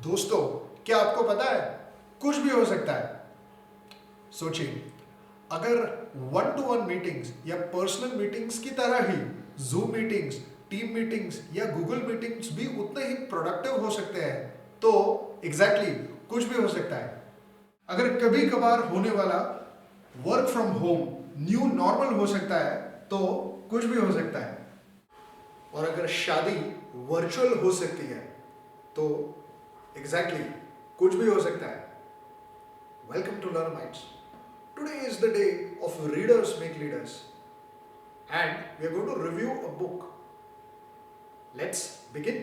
दोस्तों, क्या आपको पता है कुछ भी हो सकता है। सोचिए, अगर वन टू वन मीटिंग्स या पर्सनल मीटिंग्स की तरह ही जूम मीटिंग्स, टीम मीटिंग्स या गूगल मीटिंग्स भी उतने ही प्रोडक्टिव हो सकते हैं, तो एग्जैक्टली कुछ भी हो सकता है। अगर कभी कभार होने वाला work from home new normal हो सकता है, तो कुछ भी हो सकता है। और अगर शादी वर्चुअल हो सकती है, तो एग्जैक्टली कुछ भी हो सकता है। Welcome to Learnamytes. Today is the day of readers make leaders, and we are going to review a book. Let's begin.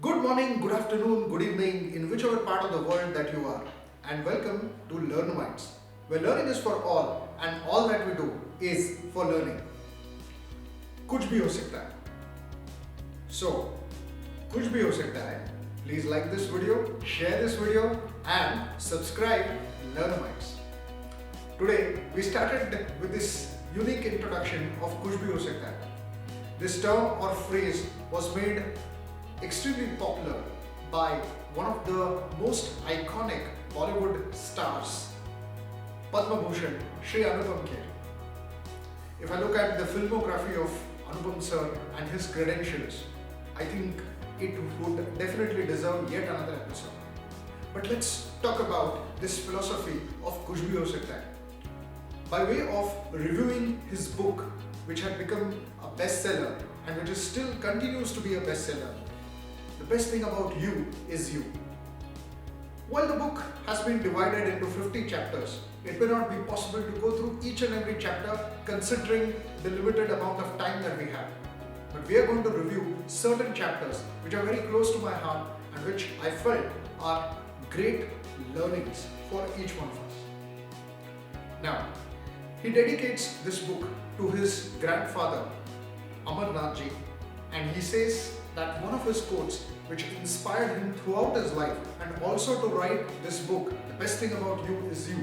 Good morning, good afternoon, good evening, in whichever part of the world that you are, and welcome to Learnamytes, where learning is for all and all that we do is for learning. कुछ भी हो सकता है। So, कुछ भी हो सकता है। Please like this video, share this video, and subscribe Learnamytes. Today we started with this unique introduction of कुछ भी हो सकता है. This term or phrase was made extremely popular by one of the most iconic Bollywood stars, Padmabhushan Shri Anupam Kher. If I look at the filmography of Anupam sir and his credentials, I think it would definitely deserve yet another episode. But let's talk about this philosophy of Kuch Bhi Ho Sakta Hai. By way of reviewing his book, which had become a bestseller and which is still continues to be a bestseller, The Best Thing About You Is You. While the book has been divided into 50 chapters, it may not be possible to go through each and every chapter considering the limited amount of time that we have. But we are going to review certain chapters which are very close to my heart and which I felt are great learnings for each one of us. Now, he dedicates this book to his grandfather, Amarnath Ji, and he says that one of his quotes which inspired him throughout his life and also to write this book, The Best Thing About You Is You,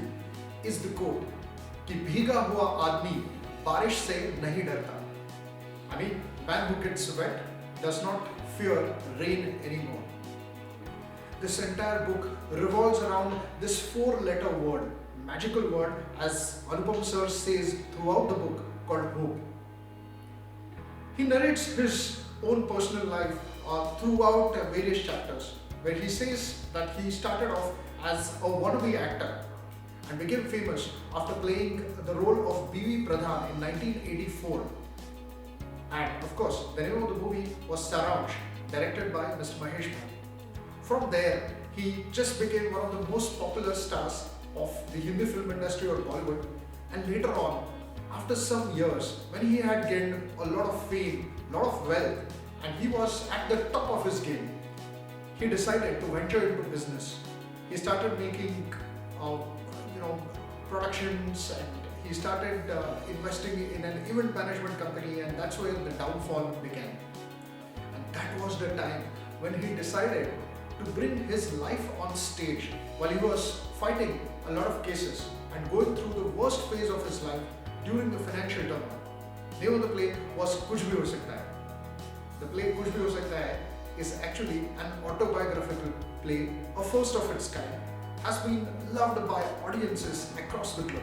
is the quote कि भीगा हुआ आदमी बारिश से नहीं डरता. I mean, man who gets wet does not fear rain anymore. This entire book revolves around this four-letter word, magical word, as Anupam sir says throughout the book, called hope. He narrates his own personal life throughout various chapters, where he says that he started off as a wannabe actor and became famous after playing the role of B.V. Pradhan in 1984. And of course, the name of the movie was Saransh, directed by Mr. Mahesh Bhatt. From there, he just became one of the most popular stars of the Hindi film industry or Bollywood. And later on, after some years, when he had gained a lot of fame, a lot of wealth, and he was at the top of his game, he decided to venture into business. He started making, productions, and he started investing in an event management company, and that's where the downfall began. And that was the time when he decided to bring his life on stage while he was fighting a lot of cases and going through the worst phase of his life during the financial turmoil. The name of the play was Kuch Bhi Ho Sakta Hai. The play Kuch Bhi Ho Sakta Hai is actually an autobiographical play, a first of its kind, has been loved by audiences across the globe.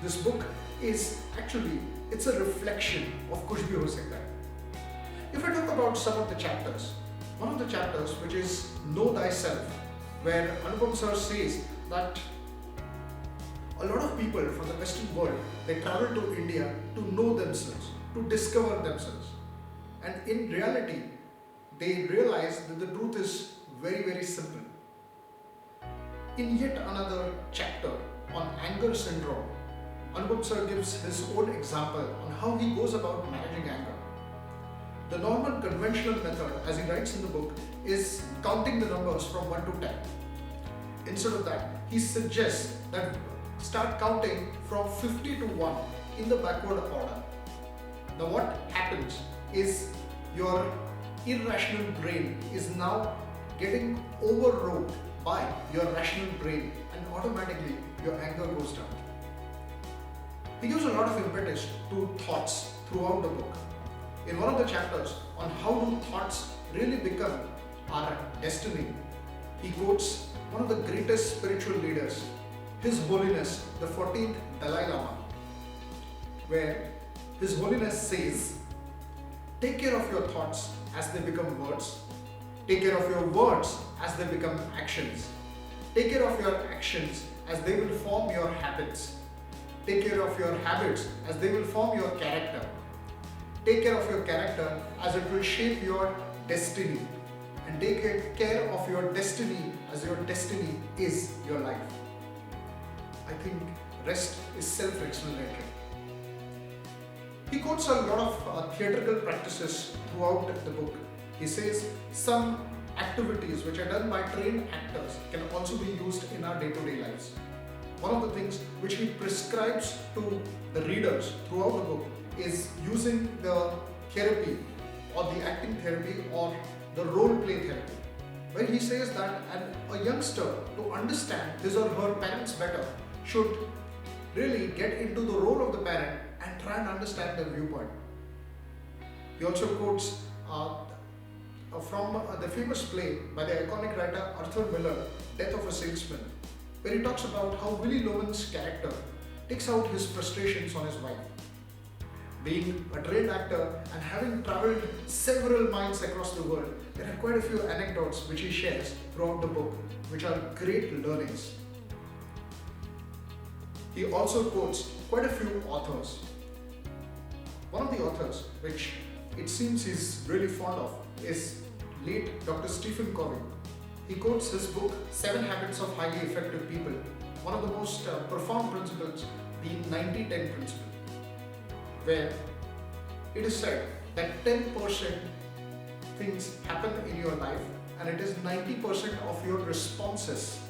This book is actually, it's a reflection of Kuch Bhi Ho Sakta Hai. If I talk about some of the chapters, one of the chapters which is Know Thyself, where Anupam sir says that a lot of people from the Western world, they travel to India to know themselves, to discover themselves. And in reality, they realize that the truth is very, very simple. In yet another chapter on anger syndrome, Anupam sir gives his own example on how he goes about managing anger. The normal conventional method, as he writes in the book, is counting the numbers from 1 to 10. Instead of that, he suggests that start counting from 50 to 1 in the backward order. Now what happens is your irrational brain is now getting overrode by your rational brain, and automatically your anger goes down. He gives a lot of impetus to thoughts throughout the book. In one of the chapters on how do thoughts really become our destiny, he quotes one of the greatest spiritual leaders, His Holiness the 14th Dalai Lama, where His Holiness says, take care of your thoughts as they become words, take care of your words as they become actions, take care of your actions as they will form your habits, take care of your habits as they will form your character, take care of your character as it will shape your destiny, and take care of your destiny as your destiny is your life. I think rest is self-explanatory. He quotes a lot of theatrical practices throughout the book. He says some activities which are done by trained actors can also be used in our day-to-day lives. One of the things which he prescribes to the readers throughout the book is using the therapy or the acting therapy or the role play therapy, where he says that a youngster, to understand his or her parents better, should really get into the role of the parent and try and understand their viewpoint. He also quotes from the famous play by the iconic writer Arthur Miller, Death of a Salesman, where he talks about how Willy Loman's character takes out his frustrations on his wife. Being a trained actor and having travelled several miles across the world, there are quite a few anecdotes which he shares throughout the book, which are great learnings. He also quotes quite a few authors. One of the authors, which it seems he's really fond of, is late Dr. Stephen Covey. He quotes his book, 7 Habits of Highly Effective People, one of the most profound principles being 90-10 principle, where it is said that 10% things happen in your life and it is 90% of your responses.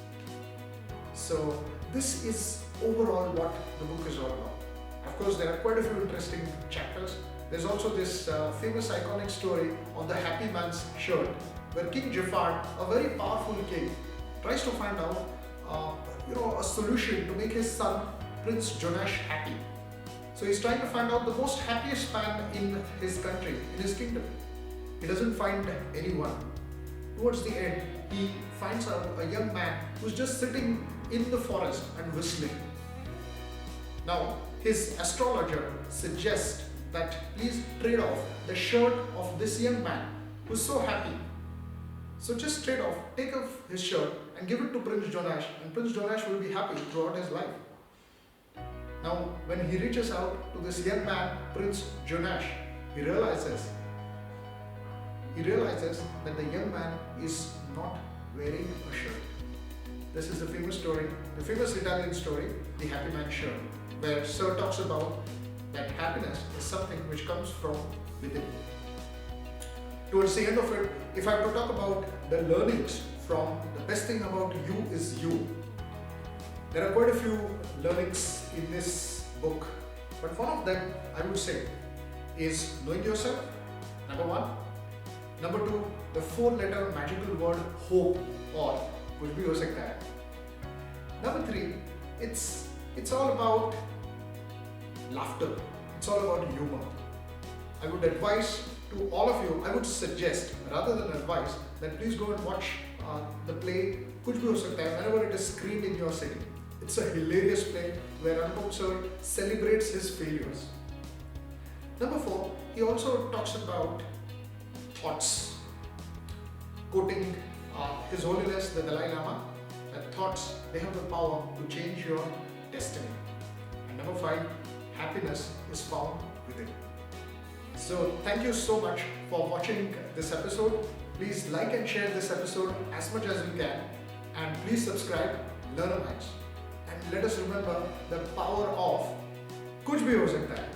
So this is overall what the book is all about. Of course, there are quite a few interesting chapters. There's also this famous iconic story of the Happy Man's Shirt, where King Jafar, a very powerful king, tries to find out a solution to make his son Prince Jonash happy. So he's trying to find out the most happiest man in his country, in his kingdom. He doesn't find anyone. Towards the end, he finds out a young man who's just sitting in the forest and whistling. Now, his astrologer suggests that please trade off the shirt of this young man who's so happy. So just trade off, take off his shirt and give it to Prince Jonash, and Prince Jonash will be happy throughout his life. Now, when he reaches out to this young man, Prince Jonash, he realizes that the young man is not wearing a shirt. This is the famous story, the famous Italian story, The Happy Man's Shirt, where Sir talks about that happiness is something which comes from within. Towards the end of it, if I have to talk about the learnings from the best thing about you is you, there are quite a few learnings in this book, but one of them I would say is knowing yourself, number 1. Number 2, the 4-letter magical word hope, or kuch bhi ho sakta hai. Number 3, it's all about laughter. It's all about humor. I would advise to all of you, I would suggest, rather than advise, that please go and watch the play Kuch bhi ho sakta hai whenever it is screened in your city. It's a hilarious play where Anupam Sir celebrates his failures. Number 4, he also talks about thoughts, quoting His Holiness the Dalai Lama, that thoughts, they have the power to change your destiny. And number 5, happiness is found within. So thank you so much for watching this episode. Please like and share this episode as much as you can, and please subscribe Learnamytes. And let us remember the power of Kuch bhi ho sakta hai.